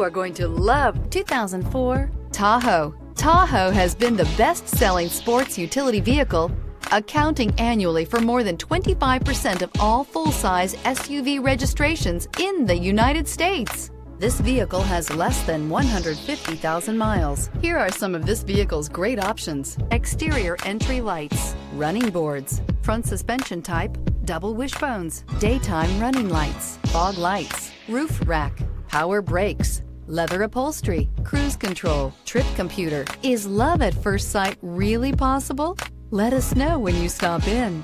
You are going to love 2004 Tahoe. Tahoe has been the best-selling sports utility vehicle, accounting annually for more than 25% of all full-size SUV registrations in the United States. This vehicle has less than 150,000 miles. Here are some of this vehicle's great options: exterior entry lights, running boards, front suspension type, double wishbones, daytime running lights, fog lights, roof rack, power brakes, leather upholstery, cruise control, trip computer. Is love at first sight really possible? Let us know when you stop in.